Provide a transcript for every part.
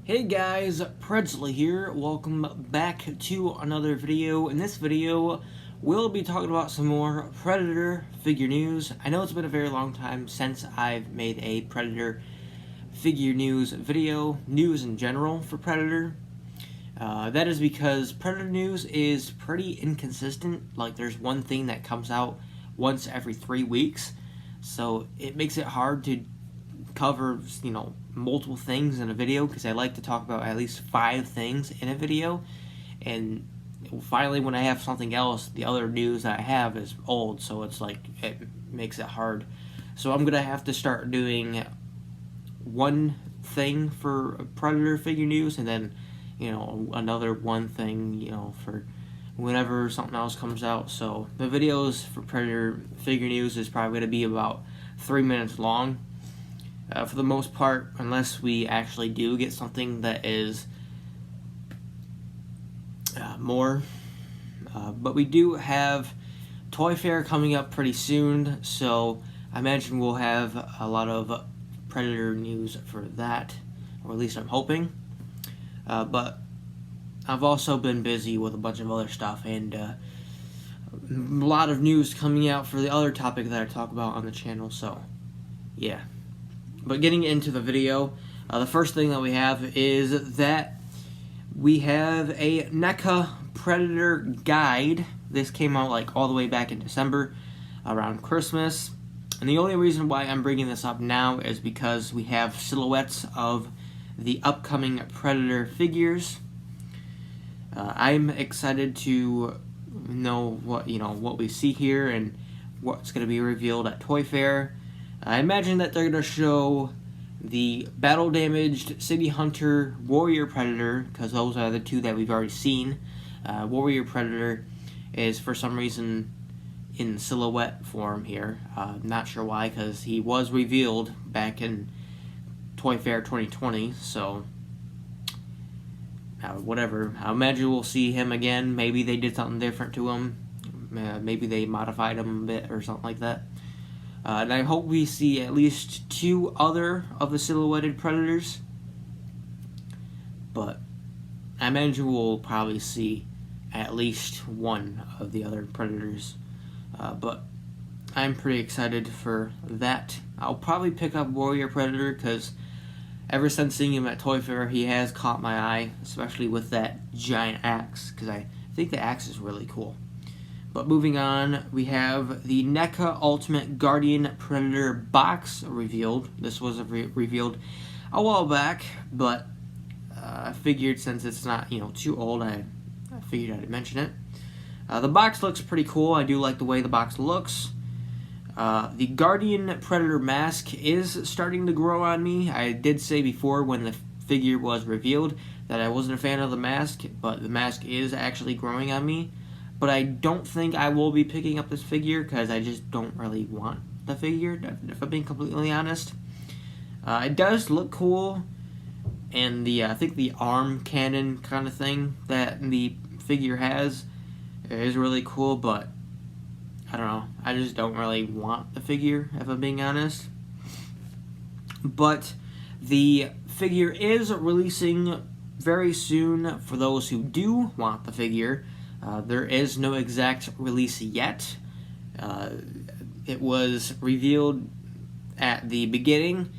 Hey guys, Presley here. Welcome back to another video. In this video, we'll be talking about some more Predator figure news. I know it's been a very long time since I've made a Predator figure news video, news in general for Predator. That is because Predator news is pretty inconsistent. Like, there's one thing that comes out once every 3 weeks, so it makes it hard to cover, multiple things in a video, because I like to talk about at least 5 things in a video. And finally, when I have something else, the other news that I have is old, so it's like, it makes it hard. So I'm gonna have to start doing one thing for Predator figure news, and then another one thing for whenever something else comes out. So the videos for Predator figure news is probably going to be about 3 minutes long. For the most part, unless we actually do get something that is more. But we do have Toy Fair coming up pretty soon, so I imagine we'll have a lot of Predator news for that, or at least I'm hoping. But I've also been busy with a bunch of other stuff, and a lot of news coming out for the other topic that I talk about on the channel, so yeah. But getting into the video, the first thing that we have is that we have a Neca Predator guide. This came out like all the way back in December, around Christmas. And the only reason why I'm bringing this up now is because we have silhouettes of the upcoming Predator figures. I'm excited to know what we see here and what's going to be revealed at Toy Fair. I imagine that they're going to show the battle-damaged City Hunter Warrior Predator, because those are the two that we've already seen. Warrior Predator is, for some reason, in silhouette form here. Not sure why, because he was revealed back in Toy Fair 2020, so whatever. I imagine we'll see him again. Maybe they did something different to him. Maybe they modified him a bit or something like that. And I hope we see at least 2 other of the silhouetted Predators. But I imagine we'll probably see at least 1 of the other Predators. But I'm pretty excited for that. I'll probably pick up Warrior Predator, because ever since seeing him at Toy Fair, he has caught my eye, especially with that giant axe, because I think the axe is really cool. But moving on, we have the Neca Ultimate Guardian Predator box revealed. This was revealed a while back, but I figured since it's not too old, I figured I'd mention it. The box looks pretty cool. I do like the way the box looks. The Guardian Predator mask is starting to grow on me. I did say before when the figure was revealed that I wasn't a fan of the mask, but the mask is actually growing on me. But I don't think I will be picking up this figure, because I just don't really want the figure, if I'm being completely honest. It does look cool, and I think the arm cannon kind of thing that the figure has is really cool, but I don't know. I just don't really want the figure, if I'm being honest. But the figure is releasing very soon for those who do want the figure. There is no exact release yet. It was revealed at the beginning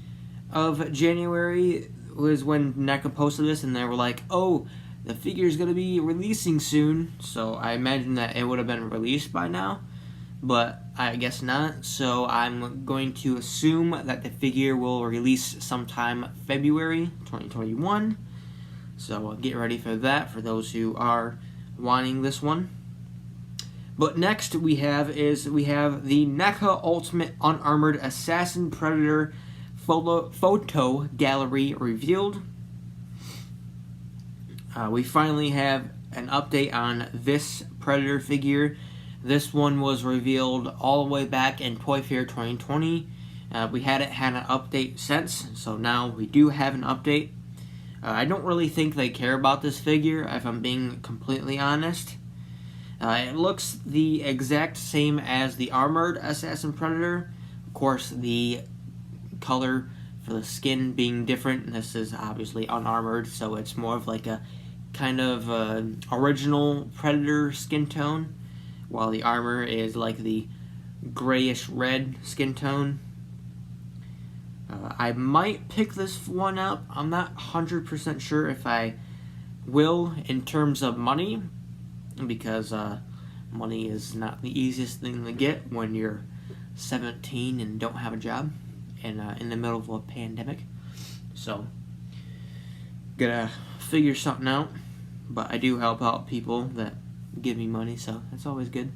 of January, was when NECA posted this, and they were like, oh, the figure is going to be releasing soon. So I imagine that it would have been released by now, but I guess not. So I'm going to assume that the figure will release sometime February 2021. So get ready for that for those who are wanting this one. But next we have the NECA Ultimate Unarmored Assassin Predator photo gallery revealed. We finally have an update on this Predator figure. This one was revealed all the way back in Toy Fair 2020. We hadn't had an update since, so now we do have an update. I don't really think they care about this figure, if I'm being completely honest. It looks the exact same as the Armored Assassin Predator. Of course, the color for the skin being different. This is obviously unarmored, so it's more of like a kind of original Predator skin tone, while the armor is like the grayish red skin tone. I might pick this one up. I'm not 100% sure if I will in terms of money, because money is not the easiest thing to get when you're 17 and don't have a job and in the middle of a pandemic. So, gotta figure something out. But I do help out people that give me money, so that's always good.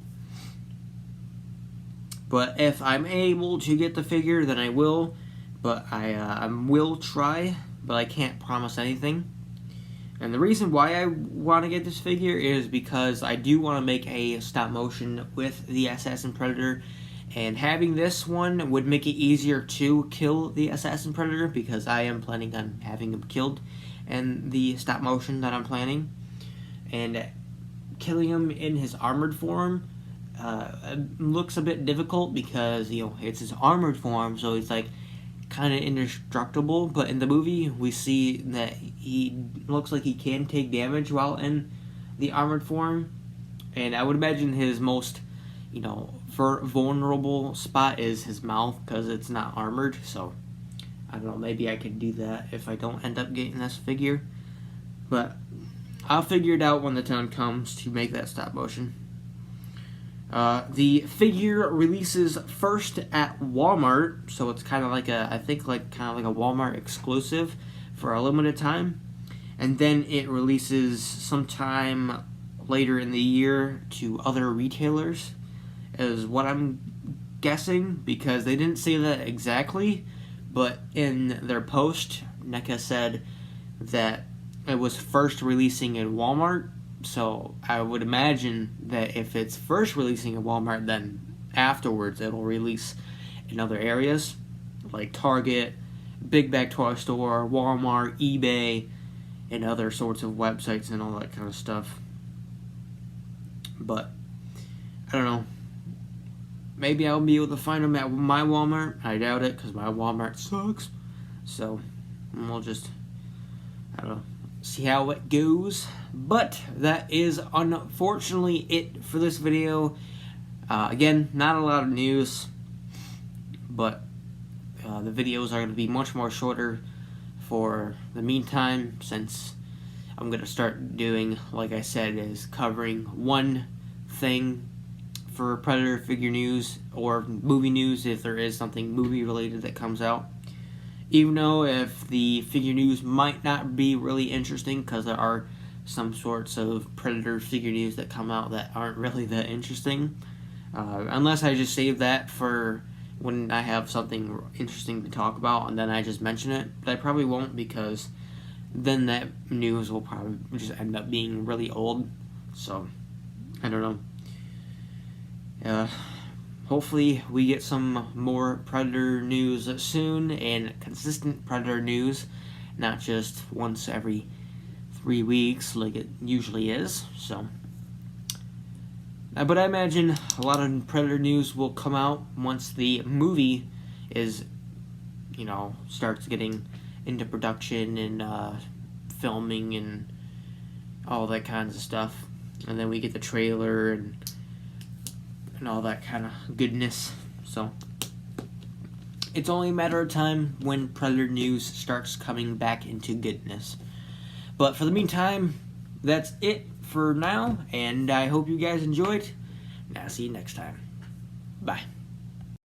But if I'm able to get the figure, then I will. But I will try, but I can't promise anything. And the reason why I want to get this figure is because I do want to make a stop motion with the Assassin Predator, and having this one would make it easier to kill the Assassin Predator, because I am planning on having him killed in the stop motion that I'm planning. And killing him in his armored form looks a bit difficult, because it's his armored form, so he's like kind of indestructible. But in the movie, we see that he looks like he can take damage while in the armored form, and I would imagine his most vulnerable spot is his mouth, because it's not armored. So I don't know, maybe I could do that if I don't end up getting this figure, but I'll figure it out when the time comes to make that stop motion. The figure releases first at Walmart, so it's kind of like I think like a Walmart exclusive for a limited time, and then it releases sometime later in the year to other retailers, is what I'm guessing, because they didn't say that exactly, but in their post, Neca said that it was first releasing in Walmart. So I would imagine that if it's first releasing in Walmart, then afterwards it'll release in other areas like Target, Big Bag Toy Store, Walmart, eBay, and other sorts of websites and all that kind of stuff. But I don't know. Maybe I'll be able to find them at my Walmart. I doubt it, because my Walmart sucks. So we'll just, I don't know, see how it goes. But that is unfortunately it for this video. Again, not a lot of news, but the videos are going to be much more shorter for the meantime, since I'm going to start doing, like I said, is covering one thing for Predator figure news or movie news, if there is something movie related that comes out. Even though if the figure news might not be really interesting, because there are some sorts of Predator figure news that come out that aren't really that interesting. Unless I just save that for when I have something interesting to talk about, and then I just mention it. But I probably won't, because then that news will probably just end up being really old. So, I don't know. Hopefully we get some more Predator news soon, and consistent Predator news, not just once every 3 weeks like it usually is. So, but I imagine a lot of Predator news will come out once the movie is, starts getting into production and filming and all that kinds of stuff, and then we get the trailer and all that kind of goodness. So it's only a matter of time when Predator news starts coming back into goodness. But for the meantime, that's it for now, and I hope you guys enjoyed, and I'll see you next time. Bye.